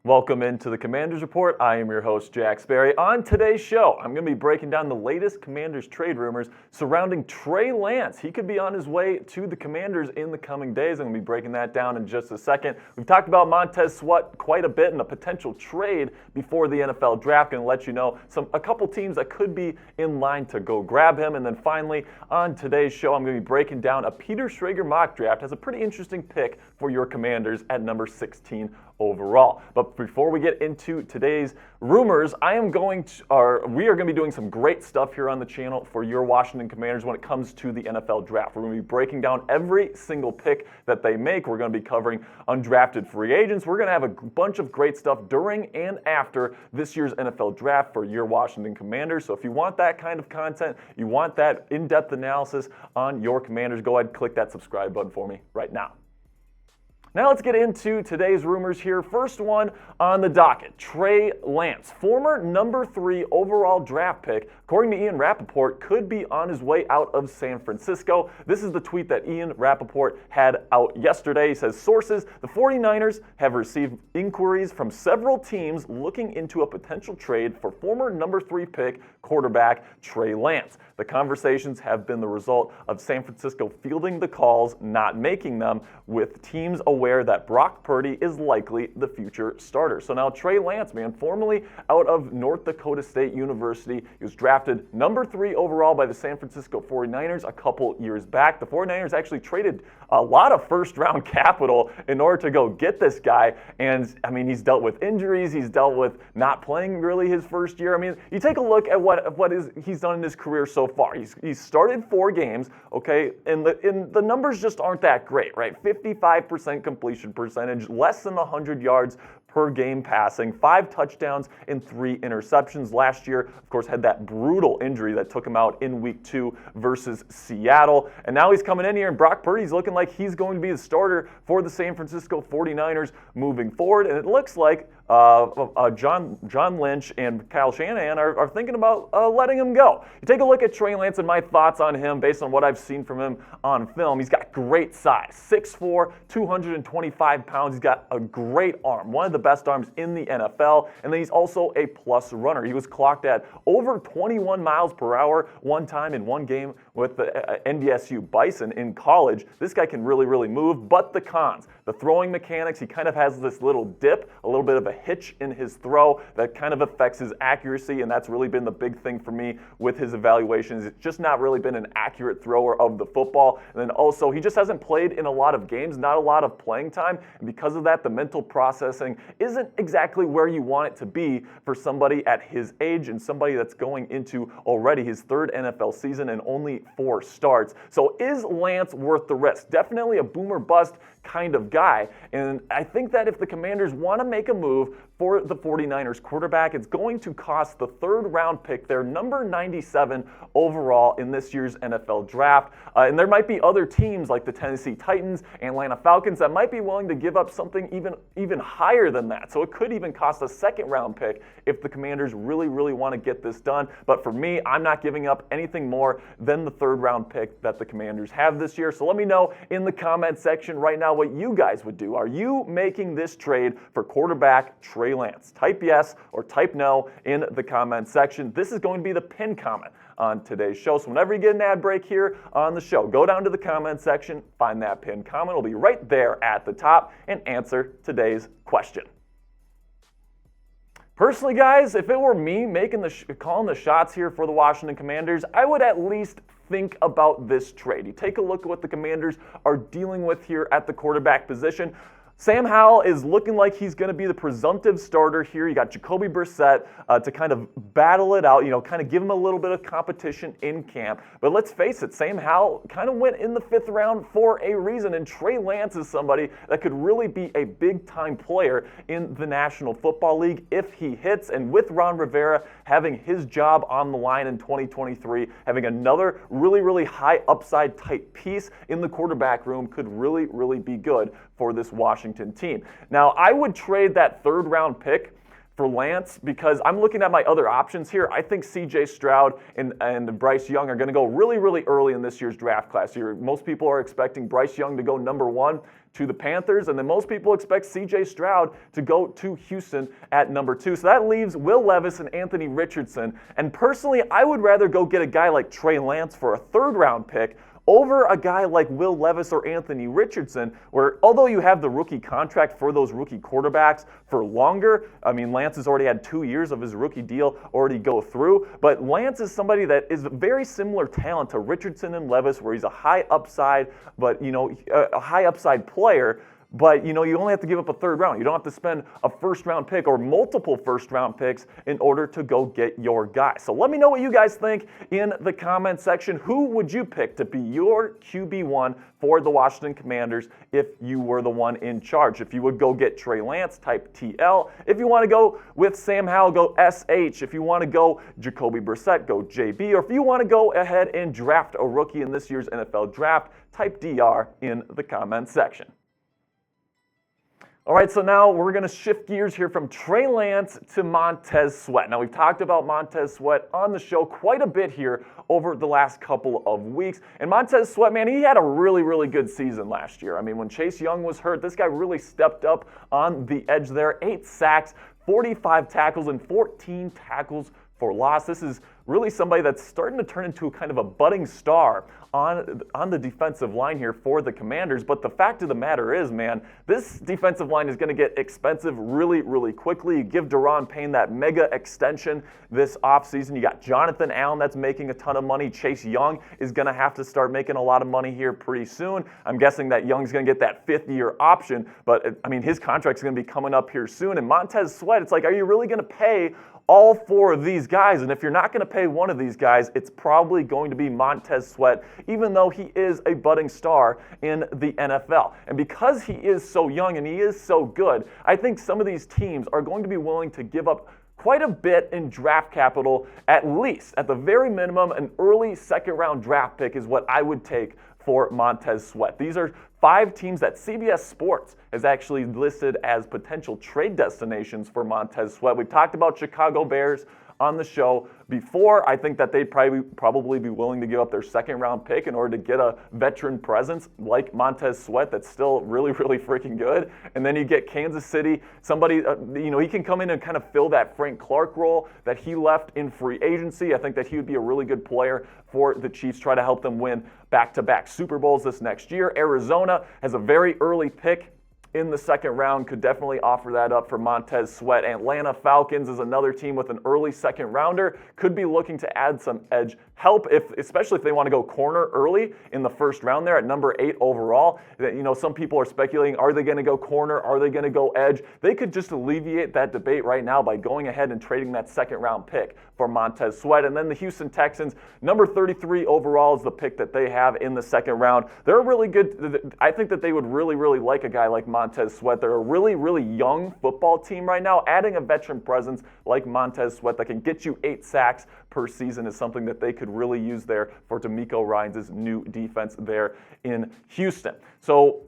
Welcome into the Commanders Report. I am your host, Jack Sperry. On today's show, I'm going to be breaking down the latest Commanders trade rumors surrounding Trey Lance. He could be on his way to the Commanders in the coming days. I'm going to be breaking that down in just a second. We've talked about Montez Sweat quite a bit and a potential trade before the NFL draft. Going to let you know a couple teams that could be in line to go grab him. And then finally, on today's show, I'm going to be breaking down a Peter Schrager mock draft. Has a pretty interesting pick for your Commanders at number 16 overall. But before we get into today's rumors, we are going to be doing some great stuff here on the channel for your Washington Commanders when it comes to the NFL draft. We're going to be breaking down every single pick that they make. We're going to be covering undrafted free agents. We're going to have a bunch of great stuff during and after this year's NFL draft for your Washington Commanders. So if you want that kind of content, you want that in-depth analysis on your Commanders, go ahead and click that subscribe button for me right now. Now let's get into today's rumors here. First one on the docket, Trey Lance, former number 3 overall draft pick, according to Ian Rappaport, could be on his way out of San Francisco. This is the tweet that Ian Rappaport had out yesterday. He says, sources, the 49ers have received inquiries from several teams looking into a potential trade for former number 3 pick quarterback Trey Lance. The conversations have been the result of San Francisco fielding the calls, not making them, with teams aware that Brock Purdy is likely the future starter. So now Trey Lance, formerly out of North Dakota State University, he was drafted number 3 overall by the San Francisco 49ers a couple years back. The 49ers actually traded a lot of first-round capital in order to go get this guy. And, he's dealt with injuries. He's dealt with not playing really his first year. You take a look at what he's done in his career so far. He's started 4 games, okay, and the numbers just aren't that great, right? 55% completion percentage, less than 100 yards per game passing, 5 touchdowns and 3 interceptions. Last year, of course, had that brutal injury that took him out in week 2 versus Seattle. And now he's coming in here, and Brock Purdy's looking like he's going to be the starter for the San Francisco 49ers moving forward. And it looks like John Lynch and Kyle Shanahan are thinking about letting him go. You take a look at Trey Lance and my thoughts on him based on what I've seen from him on film. He's got great size, 6'4", 225 pounds. He's got a great arm, one of the best arms in the NFL, and then he's also a plus runner. He was clocked at over 21 miles per hour one time in one game with the NDSU Bison in college. This guy can really, really move, but the cons, the throwing mechanics, he kind of has this little dip, a little bit of a hitch in his throw that kind of affects his accuracy, and that's really been the big thing for me with his evaluations. It's just not really been an accurate thrower of the football. And then also, he just hasn't played in a lot of games, not a lot of playing time, and because of that, the mental processing isn't exactly where you want it to be for somebody at his age and somebody that's going into already his 3rd NFL season and only 4 starts. So is Lance worth the risk? Definitely a boomer bust kind of guy. And I think that if the Commanders want to make a move for the 49ers quarterback, it's going to cost the 3rd round pick, their number 97 overall in this year's NFL draft. And there might be other teams like the Tennessee Titans and Atlanta Falcons that might be willing to give up something even higher than that. So it could even cost a 2nd round pick if the Commanders really, really want to get this done. But for me, I'm not giving up anything more than the 3rd round pick that the Commanders have this year. So let me know in the comment section right now what you guys would do. Are you making this trade for quarterback Trey Lance? Type yes or type no in the comment section. This is going to be the pinned comment on today's show. So whenever you get an ad break here on the show, go down to the comment section, find that pinned comment. It'll be right there at the top and answer today's question. Personally, guys, if it were me calling the shots here for the Washington Commanders, I would at least think about this trade. You take a look at what the Commanders are dealing with here at the quarterback position. Sam Howell is looking like he's going to be the presumptive starter here. You got Jacoby Brissett to kind of battle it out, kind of give him a little bit of competition in camp. But let's face it, Sam Howell kind of went in the 5th round for a reason, and Trey Lance is somebody that could really be a big-time player in the National Football League if he hits. And with Ron Rivera having his job on the line in 2023, having another really, really high upside type piece in the quarterback room could really, really be good for this Washington team. Now, I would trade that 3rd round pick for Lance because I'm looking at my other options here. I think C.J. Stroud and Bryce Young are going to go really, really early in this year's draft class. Most people are expecting Bryce Young to go number 1. to the Panthers, and then most people expect C.J. Stroud to go to Houston at number 2. So that leaves Will Levis and Anthony Richardson. And personally, I would rather go get a guy like Trey Lance for a 3rd-round pick over a guy like Will Levis or Anthony Richardson, where although you have the rookie contract for those rookie quarterbacks for longer, I mean, Lance has already had 2 years of his rookie deal already go through, but Lance is somebody that is very similar talent to Richardson and Levis, where he's a high upside, but, a high upside player. But, you only have to give up a 3rd round. You don't have to spend a 1st-round pick or multiple 1st-round picks in order to go get your guy. So let me know what you guys think in the comment section. Who would you pick to be your QB1 for the Washington Commanders if you were the one in charge? If you would go get Trey Lance, type TL. If you want to go with Sam Howell, go SH. If you want to go Jacoby Brissett, go JB. Or if you want to go ahead and draft a rookie in this year's NFL draft, type DR in the comment section. All right, so now we're going to shift gears here from Trey Lance to Montez Sweat. Now, we've talked about Montez Sweat on the show quite a bit here over the last couple of weeks. And Montez Sweat, man, he had a really, really good season last year. I mean, when Chase Young was hurt, this guy really stepped up on the edge there. 8 sacks, 45 tackles, and 14 tackles for loss. This is really somebody that's starting to turn into kind of a budding star on the defensive line here for the Commanders. But the fact of the matter is, man, this defensive line is going to get expensive really, really quickly. You give Daron Payne that mega extension this offseason. You got Jonathan Allen that's making a ton of money. Chase Young is going to have to start making a lot of money here pretty soon. I'm guessing that Young's going to get that 5th-year option, but I mean, his contract's going to be coming up here soon. And Montez Sweat, it's like, are you really going to pay all 4 of these guys? And if you're not going to pay one of these guys, it's probably going to be Montez Sweat, even though he is a budding star in the NFL. And because he is so young and he is so good, I think some of these teams are going to be willing to give up quite a bit in draft capital, at least, at the very minimum. An early 2nd-round draft pick is what I would take for Montez Sweat. These are 5 teams that CBS Sports has actually listed as potential trade destinations for Montez Sweat. We've talked about Chicago Bears on the show before. I think that they'd probably be willing to give up their 2nd-round pick in order to get a veteran presence like Montez Sweat that's still really, really freaking good. And then you get Kansas City, somebody, he can come in and kind of fill that Frank Clark role that he left in free agency. I think that he would be a really good player for the Chiefs, try to help them win back-to-back Super Bowls this next year. Arizona has a very early pick in the 2nd round, could definitely offer that up for Montez Sweat. Atlanta Falcons is another team with an early 2nd rounder, could be looking to add some edge help, especially if they want to go corner early in the 1st round there at number 8 overall. Some people are speculating, are they going to go corner? Are they going to go edge? They could just alleviate that debate right now by going ahead and trading that 2nd-round pick for Montez Sweat. And then the Houston Texans, number 33 overall is the pick that they have in the 2nd round. They're really good. I think that they would really, really like a guy like Montez Sweat. They're a really, really young football team right now. Adding a veteran presence like Montez Sweat that can get you 8 sacks per season is something that they could really use there for DeMeco Ryans' new defense there in Houston. So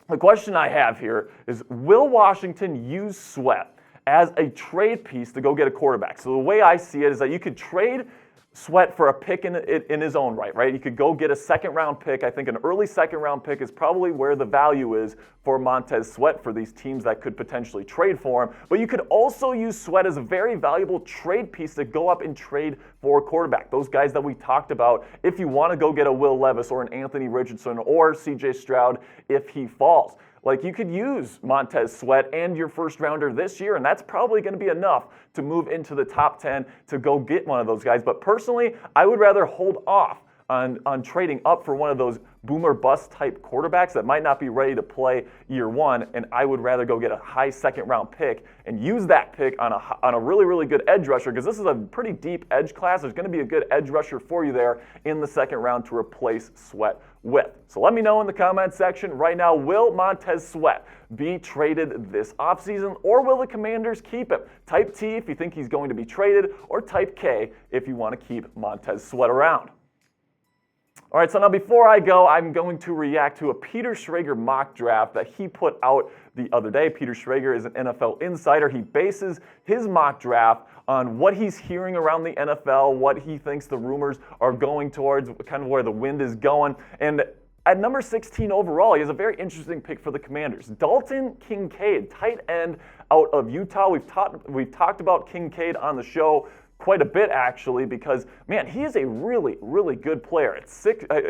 the question I have here is, will Washington use Sweat as a trade piece to go get a quarterback? So the way I see it is that you could trade Sweat for a pick in his own right? You could go get a 2nd-round pick. I think an early 2nd-round pick is probably where the value is for Montez Sweat for these teams that could potentially trade for him. But you could also use Sweat as a very valuable trade piece to go up and trade for a quarterback. Those guys that we talked about, if you want to go get a Will Levis or an Anthony Richardson or C.J. Stroud if he falls. Like, you could use Montez Sweat and your 1st-rounder this year, and that's probably going to be enough to move into the top 10 to go get one of those guys. But personally, I would rather hold off on trading up for one of those boomer bust type quarterbacks that might not be ready to play year 1, and I would rather go get a high 2nd-round pick and use that pick on a really, really good edge rusher, because this is a pretty deep edge class. There's going to be a good edge rusher for you there in the 2nd round to replace Sweat with. So let me know in the comment section right now, will Montez Sweat be traded this offseason, or will the Commanders keep him? Type T if you think he's going to be traded, or type K if you want to keep Montez Sweat around. All right, so now before I go, I'm going to react to a Peter Schrager mock draft that he put out the other day. Peter Schrager is an NFL insider. He bases his mock draft on what he's hearing around the NFL, what he thinks the rumors are going towards, kind of where the wind is going. And At number 16 overall, he has a very interesting pick for the Commanders. Dalton Kincaid, tight end out of Utah. We've talked about Kincaid on the show quite a bit, actually, because, man, he is a really, really good player.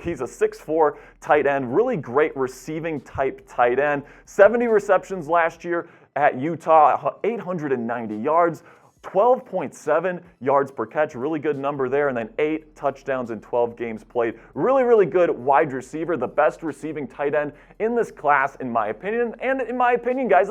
He's a 6'4" tight end, really great receiving type tight end. 70 receptions last year at Utah, 890 yards. 12.7 yards per catch, really good number there, and then 8 touchdowns in 12 games played. Really, really good wide receiver, the best receiving tight end in this class, in my opinion. And in my opinion, guys,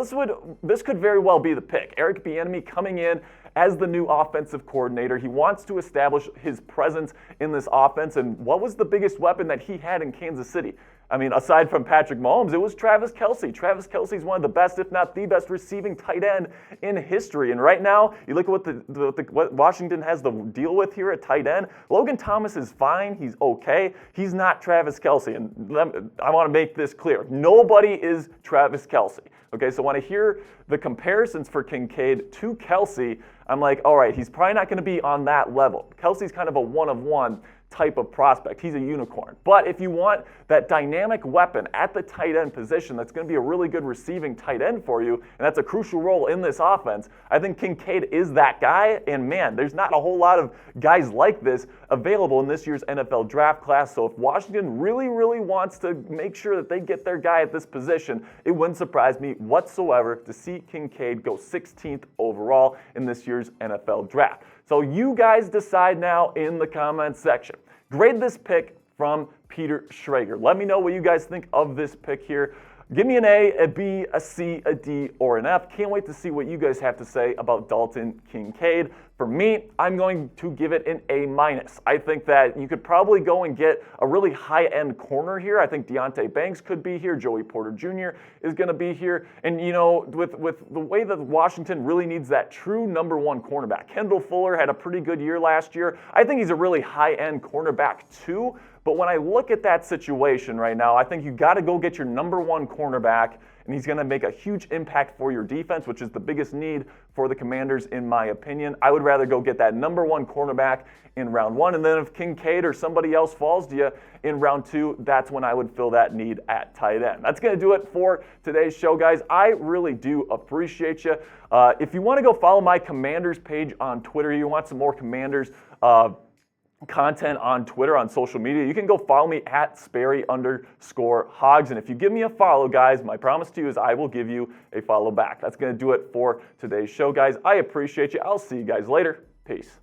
this could very well be the pick. Eric Bieniemy coming in as the new offensive coordinator. He wants to establish his presence in this offense, and what was the biggest weapon that he had in Kansas City? I mean, aside from Patrick Mahomes, it was Travis Kelce. Travis Kelce is one of the best, if not the best, receiving tight end in history. And right now, you look at what Washington has to deal with here at tight end. Logan Thomas is fine. He's okay. He's not Travis Kelce. And I want to make this clear. Nobody is Travis Kelce. Okay, so when I hear the comparisons for Kincaid to Kelce, I'm like, all right, he's probably not going to be on that level. Kelce's kind of a one-of-one type of prospect. He's a unicorn. But if you want that dynamic weapon at the tight end position that's going to be a really good receiving tight end for you, and that's a crucial role in this offense, I think Kincaid is that guy. And man, there's not a whole lot of guys like this available in this year's NFL draft class. So if Washington really, really wants to make sure that they get their guy at this position, it wouldn't surprise me whatsoever to see Kincaid go 16th overall in this year's NFL draft. So you guys decide now in the comments section. Grade this pick from Peter Schrager. Let me know what you guys think of this pick here. Give me an A, a B, a C, a D, or an F. Can't wait to see what you guys have to say about Dalton Kincaid. For me, I'm going to give it an A-. I think that you could probably go and get a really high-end corner here. I think Deonte Banks could be here. Joey Porter Jr. is going to be here. And, you know, with the way that Washington really needs that true number one cornerback. Kendall Fuller had a pretty good year last year. I think he's a really high-end cornerback too. But when I look at that situation right now, I think you got to go get your number one cornerback, and he's going to make a huge impact for your defense, which is the biggest need for the Commanders, in my opinion. I would rather go get that number one cornerback in round one, and then if Kincaid or somebody else falls to you in round two, that's when I would fill that need at tight end. That's going to do it for today's show, guys. I really do appreciate you. If you want to go follow my Commanders page on Twitter, you want some more Commanders content on Twitter, on social media, you can go follow me at Sperry_Hogs. And if you give me a follow, guys, my promise to you is I will give you a follow back. That's going to do it for today's show, guys. I appreciate you. I'll see you guys later. Peace.